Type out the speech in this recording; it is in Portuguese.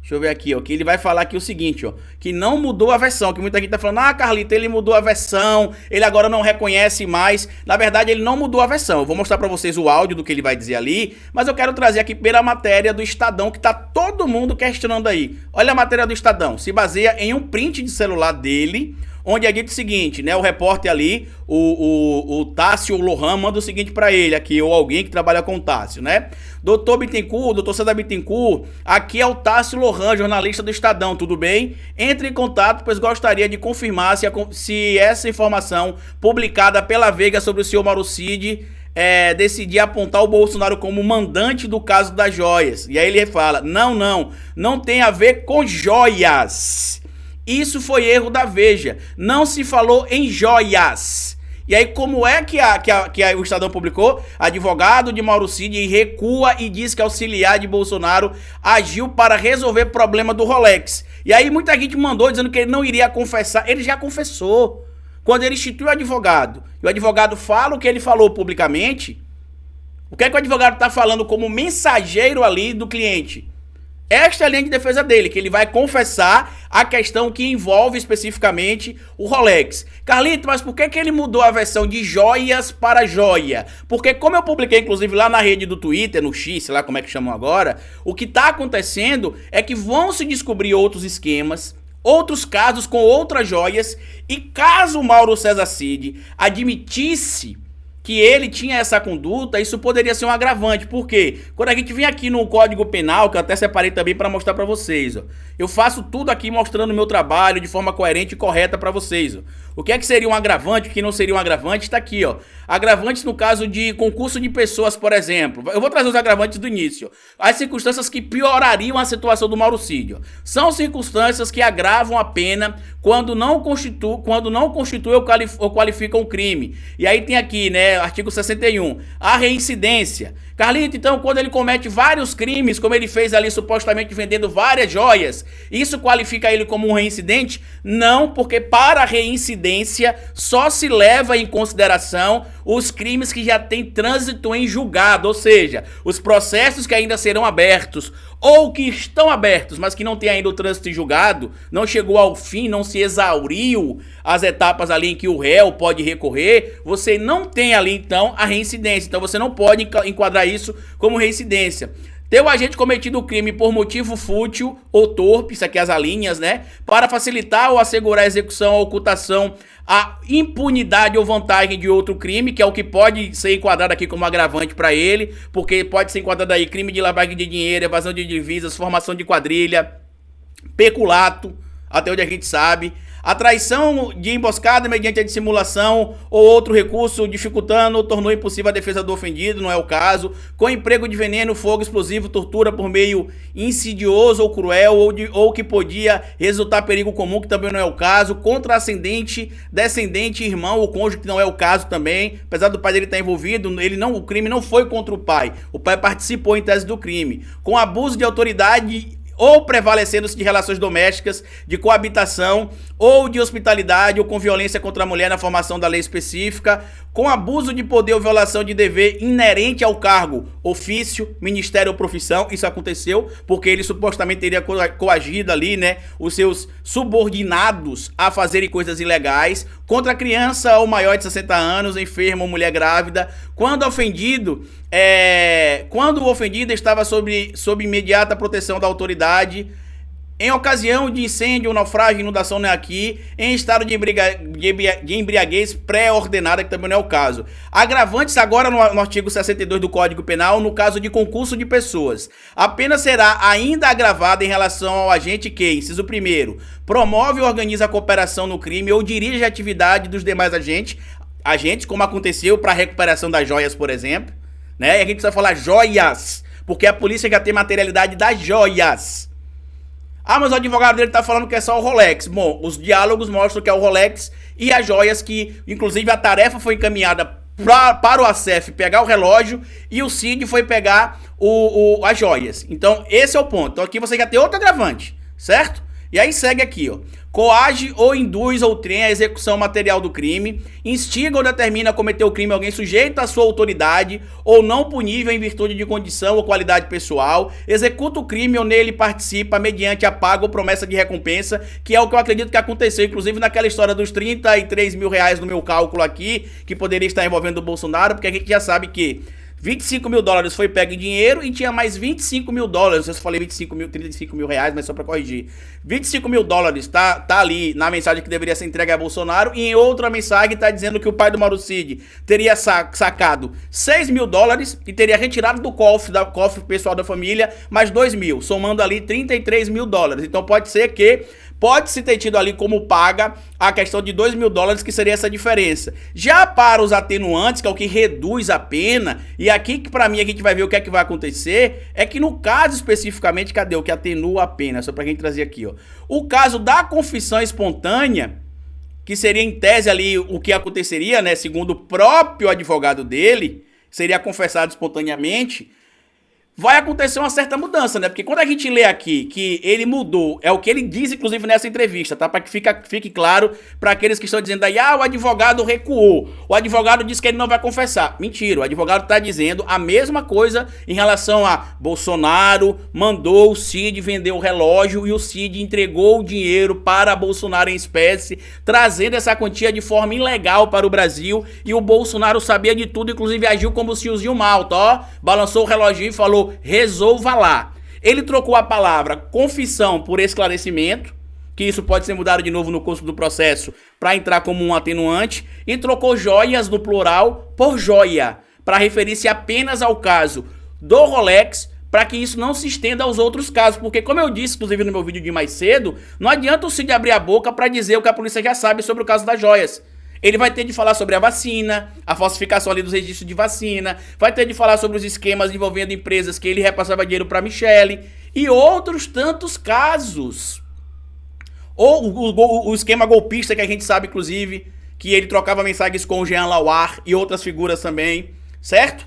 Deixa eu ver aqui, ó, que ele vai falar aqui o seguinte, ó, que não mudou a versão, que muita gente tá falando, Carlito, ele mudou a versão, ele agora não reconhece mais. Na verdade, ele não mudou a versão. Eu vou mostrar pra vocês o áudio do que ele vai dizer ali, mas eu quero trazer aqui pela matéria do Estadão, que tá todo mundo questionando aí. Olha a matéria do Estadão, se baseia em um print de celular dele, onde é dito o seguinte, né, o repórter ali, o Tássio Lohan, manda o seguinte pra ele aqui, ou alguém que trabalha com o Tássio, né? Doutor César Bittencourt, aqui é o Tássio Lohan, jornalista do Estadão, tudo bem? Entre em contato, pois gostaria de confirmar se essa informação publicada pela Veja sobre o senhor Mauro Cid decidir apontar o Bolsonaro como mandante do caso das joias. E aí ele fala, não tem a ver com joias. Isso foi erro da Veja. Não se falou em joias. E aí, como é que o Estadão publicou? Advogado de Mauro Cid recua e diz que auxiliar de Bolsonaro agiu para resolver problema do Rolex. E aí, muita gente mandou dizendo que ele não iria confessar. Ele já confessou. Quando ele institui o advogado, e o advogado fala o que ele falou publicamente, o que é que o advogado está falando como mensageiro ali do cliente? Esta é a linha de defesa dele, que ele vai confessar a questão que envolve especificamente o Rolex. Carlito, mas por que ele mudou a versão de joias para joia? Porque como eu publiquei inclusive lá na rede do Twitter, no X, sei lá como é que chamam agora, o que está acontecendo é que vão se descobrir outros esquemas, outros casos com outras joias, e caso o Mauro César Cid admitisse que ele tinha essa conduta, isso poderia ser um agravante. Por quê? Quando a gente vem aqui no Código Penal, que eu até separei também para mostrar para vocês, ó, eu faço tudo aqui mostrando o meu trabalho de forma coerente e correta para vocês. Ó. O que é que seria um agravante, o que não seria um agravante, está aqui. Ó. Agravantes no caso de concurso de pessoas, por exemplo. Eu vou trazer os agravantes do início. Ó. As circunstâncias que piorariam a situação do Mauro Cid. Ó. São circunstâncias que agravam a pena quando não constitui ou qualifica um crime. E aí tem aqui, né, artigo 61, a reincidência. Carlito, então, quando ele comete vários crimes, como ele fez ali supostamente vendendo várias joias, isso qualifica ele como um reincidente? Não, porque para a reincidência só se leva em consideração os crimes que já têm trânsito em julgado, ou seja, os processos que ainda serão abertos, ou que estão abertos, mas que não tem ainda o trânsito em julgado, não chegou ao fim, não se exauriu as etapas ali em que o réu pode recorrer, você não tem ali então a reincidência, então você não pode enquadrar isso como reincidência. Ter o agente cometido o crime por motivo fútil ou torpe, isso aqui é as alíneas, né? Para facilitar ou assegurar a execução, a ocultação, a impunidade ou vantagem de outro crime, que é o que pode ser enquadrado aqui como agravante para ele, porque pode ser enquadrado aí crime de lavagem de dinheiro, evasão de divisas, formação de quadrilha, peculato, até onde a gente sabe, a traição de emboscada mediante a dissimulação ou outro recurso dificultando ou tornou impossível a defesa do ofendido, não é o caso, com emprego de veneno, fogo explosivo, tortura por meio insidioso ou cruel ou que podia resultar perigo comum, que também não é o caso, contra ascendente, descendente, irmão ou cônjuge, que não é o caso também, apesar do pai dele estar envolvido, o crime não foi contra o pai participou em tese do crime, com abuso de autoridade ou prevalecendo-se de relações domésticas, de coabitação, ou de hospitalidade, ou com violência contra a mulher na formação da lei específica, com abuso de poder ou violação de dever inerente ao cargo, ofício, ministério ou profissão. Isso aconteceu porque ele supostamente teria coagido ali, né, os seus subordinados a fazerem coisas ilegais, contra criança ou maior de 60 anos, enfermo ou mulher grávida, quando o ofendido estava sob imediata proteção da autoridade, em ocasião de incêndio, naufrágio, inundação, não é aqui, em estado de embriaguez pré-ordenada, que também não é o caso. Agravantes agora no artigo 62 do Código Penal, no caso de concurso de pessoas. A pena será ainda agravada em relação ao agente que, inciso 1º, promove ou organiza a cooperação no crime ou dirige a atividade dos demais agentes, como aconteceu para a recuperação das joias, por exemplo, né? E a gente precisa falar joias, porque a polícia já tem materialidade das joias. Ah, mas o advogado dele tá falando que é só o Rolex. Bom, os diálogos mostram que é o Rolex e as joias, que inclusive a tarefa foi encaminhada para o ACF pegar o relógio e o Cid foi pegar as joias. Então esse é o ponto. Então aqui você já tem outro agravante, certo? E aí segue aqui, ó. Coage ou induz ou treina a execução material do crime, instiga ou determina a cometer o crime alguém sujeito à sua autoridade ou não punível em virtude de condição ou qualidade pessoal, executa o crime ou nele participa mediante a paga ou promessa de recompensa, que é o que eu acredito que aconteceu, inclusive naquela história dos 33 mil reais no meu cálculo aqui, que poderia estar envolvendo o Bolsonaro, porque a gente já sabe que 25 mil dólares foi pego em dinheiro e tinha mais 25 mil dólares. Não sei se eu falei 25 mil, 35 mil reais, mas só pra corrigir. 25 mil dólares tá ali na mensagem que deveria ser entregue a Bolsonaro. E em outra mensagem tá dizendo que o pai do Mauro Cid teria sacado 6 mil dólares e teria retirado do cofre pessoal da família mais 2 mil, somando ali 33 mil dólares. Então pode ser que pode-se ter tido ali como paga a questão de 2 mil dólares, que seria essa diferença. Já para os atenuantes, que é o que reduz a pena, e aqui que pra mim a gente vai ver o que é que vai acontecer, é que no caso especificamente, cadê o que atenua a pena? Só pra gente trazer aqui, ó. O caso da confissão espontânea, que seria em tese ali o que aconteceria, né, segundo o próprio advogado dele, seria confessado espontaneamente, vai acontecer uma certa mudança, né? Porque quando a gente lê aqui que ele mudou, é o que ele diz, inclusive, nessa entrevista, tá? Para que fique claro para aqueles que estão dizendo aí, o advogado recuou, o advogado disse que ele não vai confessar. Mentira, o advogado tá dizendo a mesma coisa em relação a Bolsonaro mandou o Cid vender o relógio e o Cid entregou o dinheiro para Bolsonaro em espécie, trazendo essa quantia de forma ilegal para o Brasil, e o Bolsonaro sabia de tudo, inclusive agiu como o tiozinho Malta, ó, balançou o reloginho e falou: resolva lá. Ele trocou a palavra confissão por esclarecimento, que isso pode ser mudado de novo no curso do processo para entrar como um atenuante, e trocou joias no plural por joia, para referir-se apenas ao caso do Rolex, para que isso não se estenda aos outros casos, porque como eu disse, inclusive no meu vídeo de mais cedo, não adianta o Cid abrir a boca para dizer o que a polícia já sabe sobre o caso das joias. Ele vai ter de falar sobre a vacina, a falsificação ali dos registros de vacina, vai ter de falar sobre os esquemas envolvendo empresas que ele repassava dinheiro para Michele e outros tantos casos. Ou o esquema golpista que a gente sabe, inclusive, que ele trocava mensagens com o Jean Lauar e outras figuras também, certo?